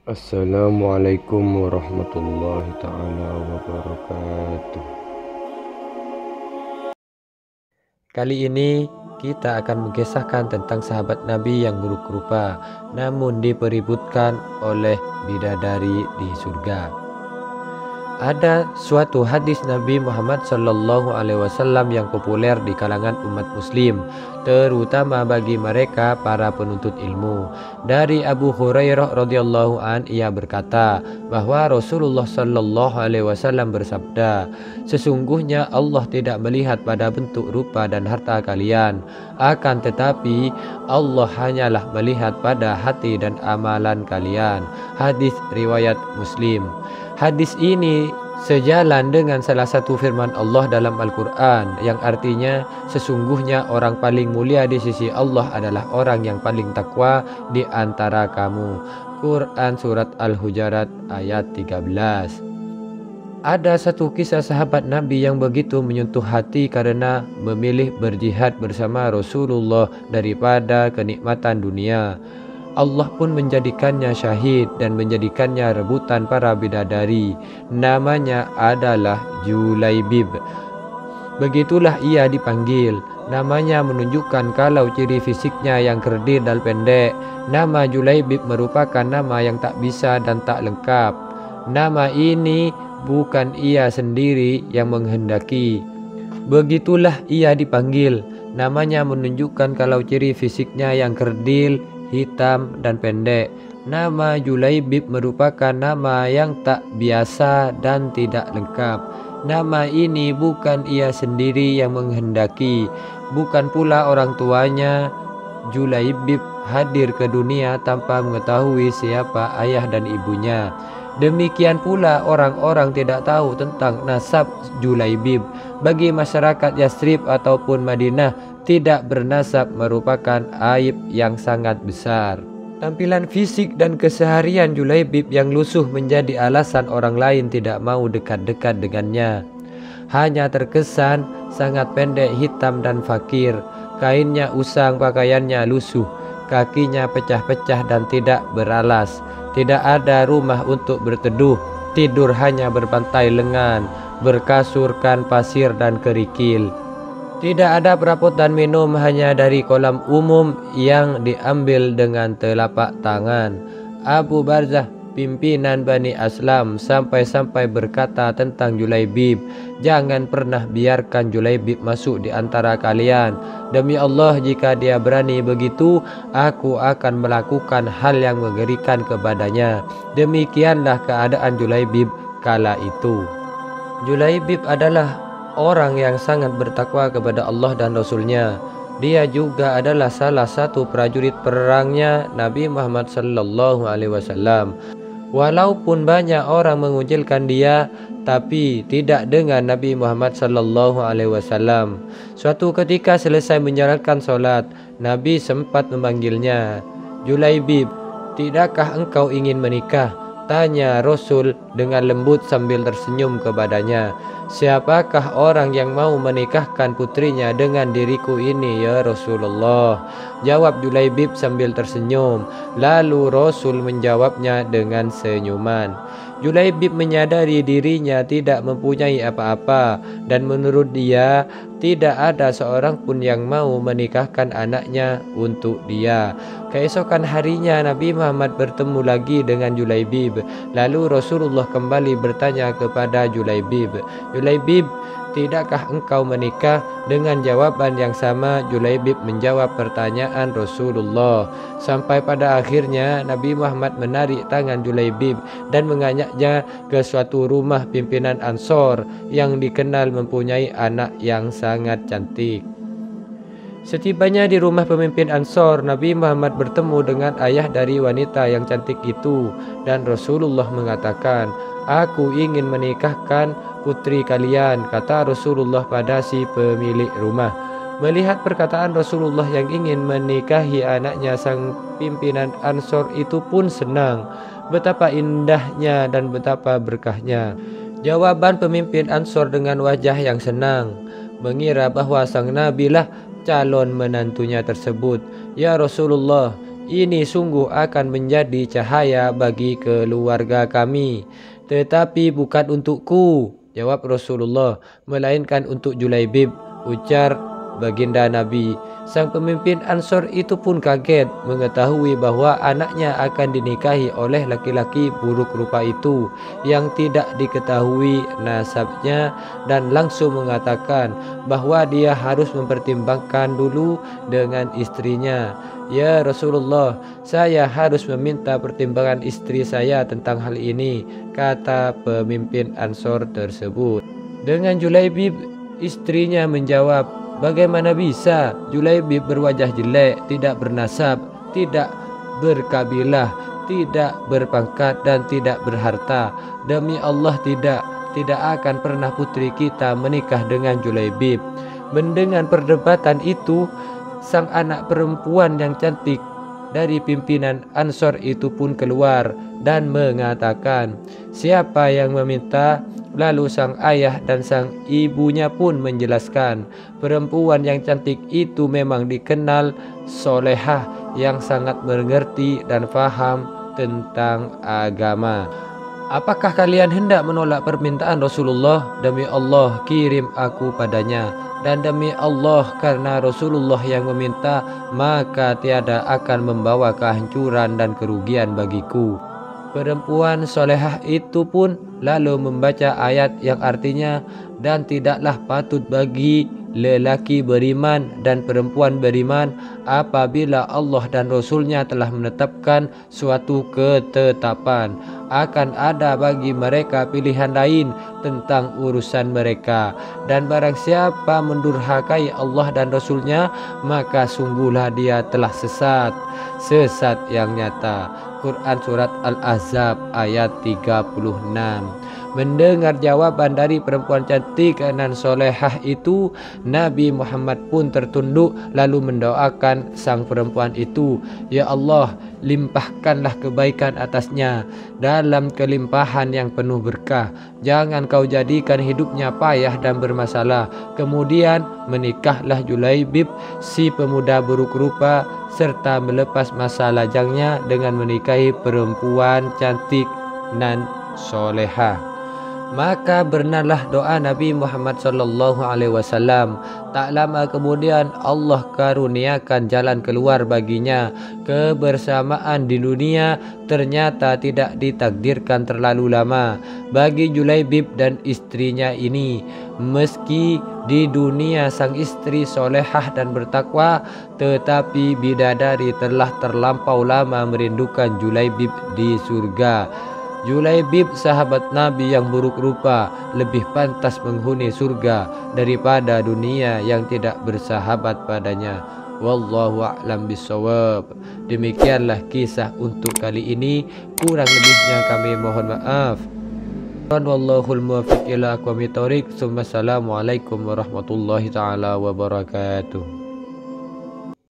Assalamualaikum warahmatullahi taala wabarakatuh. Kali ini kita akan mengisahkan tentang sahabat Nabi yang buruk rupa namun dipeributkan oleh bidadari di surga. Ada suatu hadis Nabi Muhammad SAW yang populer di kalangan umat muslim, terutama bagi mereka para penuntut ilmu. Dari Abu Hurairah radhiyallahu an, ia berkata bahwa Rasulullah SAW bersabda, "Sesungguhnya Allah tidak melihat pada bentuk, rupa dan harta kalian, akan tetapi Allah hanyalah melihat pada hati dan amalan kalian." Hadis riwayat Muslim. Hadis ini sejalan dengan salah satu firman Allah dalam Al-Quran yang artinya sesungguhnya orang paling mulia di sisi Allah adalah orang yang paling takwa di antara kamu. Quran Surat Al-Hujurat ayat 13. Ada satu kisah sahabat Nabi yang begitu menyentuh hati karena memilih berjihad bersama Rasulullah daripada kenikmatan dunia. Allah pun menjadikannya syahid dan menjadikannya rebutan para bidadari. Namanya adalah Julaibib. Begitulah ia dipanggil. Namanya menunjukkan kalau ciri fisiknya yang kerdil dan pendek. Nama Julaibib merupakan nama yang tak bisa dan tak lengkap. Nama ini bukan ia sendiri yang menghendaki. Begitulah ia dipanggil. Namanya menunjukkan kalau ciri fisiknya yang kerdil, hitam dan pendek. Nama Julaibib merupakan nama yang tak biasa dan tidak lengkap. Nama ini bukan ia sendiri yang menghendaki, bukan pula orang tuanya. Julaibib hadir ke dunia tanpa mengetahui siapa ayah dan ibunya. Demikian pula orang-orang tidak tahu tentang nasab Julaibib. Bagi masyarakat Yathrib ataupun Madinah, tidak bernasab merupakan aib yang sangat besar. Tampilan fisik dan keseharian Julaibib yang lusuh menjadi alasan orang lain tidak mau dekat-dekat dengannya. Hanya terkesan sangat pendek, hitam dan fakir. Kainnya usang, pakaiannya lusuh, kakinya pecah-pecah dan tidak beralas. Tidak ada rumah untuk berteduh, tidur hanya berbantai lengan, berkasurkan pasir dan kerikil. Tidak ada perabotan minum, hanya dari kolam umum yang diambil dengan telapak tangan. Abu Barzah, pimpinan Bani Aslam, sampai-sampai berkata tentang Julaibib, "Jangan pernah biarkan Julaibib masuk di antara kalian. Demi Allah, jika dia berani begitu, aku akan melakukan hal yang mengerikan kepadanya." Demikianlah keadaan Julaibib kala itu. Julaibib adalah orang yang sangat bertakwa kepada Allah dan Rasulnya. Dia juga adalah salah satu prajurit perangnya Nabi Muhammad SAW. Walaupun banyak orang mengucilkan dia, tapi tidak dengan Nabi Muhammad SAW. Suatu ketika selesai menjalankan solat, Nabi sempat memanggilnya, "Julaibib, tidakkah engkau ingin menikah?" Tanya Rasul dengan lembut sambil tersenyum kepadanya. "Siapakah orang yang mau menikahkan putrinya dengan diriku ini, ya Rasulullah?" Jawab Julaibib sambil tersenyum. Lalu Rasul menjawabnya dengan senyuman. Julaibib menyadari dirinya tidak mempunyai apa-apa, dan menurut dia tidak ada seorang pun yang mau menikahkan anaknya untuk dia. Keesokan harinya Nabi Muhammad bertemu lagi dengan Julaibib. Lalu Rasulullah kembali bertanya kepada Julaibib, "Julaibib, tidakkah engkau menikah?" Dengan jawaban yang sama, Julaibib menjawab pertanyaan Rasulullah. Sampai pada akhirnya Nabi Muhammad menarik tangan Julaibib dan mengajaknya ke suatu rumah pimpinan Ansor yang dikenal mempunyai anak yang sangat cantik. Setibanya di rumah pemimpin Ansor, Nabi Muhammad bertemu dengan ayah dari wanita yang cantik itu, dan Rasulullah mengatakan, "Aku ingin menikahkan putri kalian," kata Rasulullah pada si pemilik rumah. Melihat perkataan Rasulullah yang ingin menikahi anaknya, sang pimpinan Ansor itu pun senang. Betapa indahnya dan betapa berkahnya jawaban pemimpin Ansor dengan wajah yang senang, mengira bahwa sang Nabi lah calon menantunya tersebut. "Ya Rasulullah, Ini sungguh akan menjadi cahaya bagi keluarga kami. Tetapi bukan untukku, jawab Rasulullah, melainkan untuk Julaibib, ujar baginda Nabi. Sang pemimpin Ansor itu pun kaget mengetahui bahwa anaknya akan dinikahi oleh laki-laki buruk rupa itu yang tidak diketahui nasabnya, dan langsung mengatakan bahwa dia harus mempertimbangkan dulu dengan istrinya. Ya Rasulullah, saya harus meminta pertimbangan istri saya tentang hal ini, kata pemimpin Ansor tersebut. Dengan Julaibib, istrinya menjawab, bagaimana bisa? Julaibib berwajah jelek, tidak bernasab, tidak berkabilah, tidak berpangkat, dan tidak berharta. Demi Allah tidak akan pernah putri kita menikah dengan Julaibib. Mendengar perdebatan itu, sang anak perempuan yang cantik dari pimpinan Ansor itu pun keluar dan mengatakan, siapa yang meminta? Lalu sang ayah dan sang ibunya pun menjelaskan, perempuan yang cantik itu memang dikenal solehah yang sangat mengerti dan faham tentang agama. Apakah kalian hendak menolak permintaan Rasulullah? Demi Allah, kirim aku padanya. Dan demi Allah, karena Rasulullah yang meminta, maka tiada akan membawa kehancuran dan kerugian bagiku. Perempuan solehah itu pun lalu membaca ayat yang artinya, dan tidaklah patut bagi lelaki beriman dan perempuan beriman apabila Allah dan Rasulnya telah menetapkan suatu ketetapan, akan ada bagi mereka pilihan lain tentang urusan mereka, dan barang siapa mendurhakai Allah dan Rasulnya, maka sungguhlah dia telah sesat yang nyata. Quran Surat Al-Ahzab ayat 36. Mendengar jawaban dari perempuan cantik dan solehah itu, Nabi Muhammad pun tertunduk lalu mendoakan sang perempuan itu, ya Allah, limpahkanlah kebaikan atasnya dalam kelimpahan yang penuh berkah. Jangan kau jadikan hidupnya payah dan bermasalah. Kemudian menikahlah Julaibib si pemuda buruk rupa, serta melepas masa lajangnya dengan menikahi perempuan cantik nan solehah. Maka bernarlah doa Nabi Muhammad SAW. Tak lama kemudian Allah karuniakan jalan keluar baginya. Kebersamaan di dunia ternyata tidak ditakdirkan terlalu lama bagi Julaibib dan istrinya ini. Meski di dunia sang istri solehah dan bertakwa, tetapi bidadari telah terlampau lama merindukan Julaibib di surga. Julaibib sahabat Nabi yang buruk rupa lebih pantas menghuni surga daripada dunia yang tidak bersahabat padanya. Wallahu a'lam bishawab. Demikianlah kisah untuk kali ini, kurang lebihnya kami mohon maaf. Wallahul muwaffiq ila aqwamit thoriq. Assalamualaikum warahmatullahi taala wabarakatuh.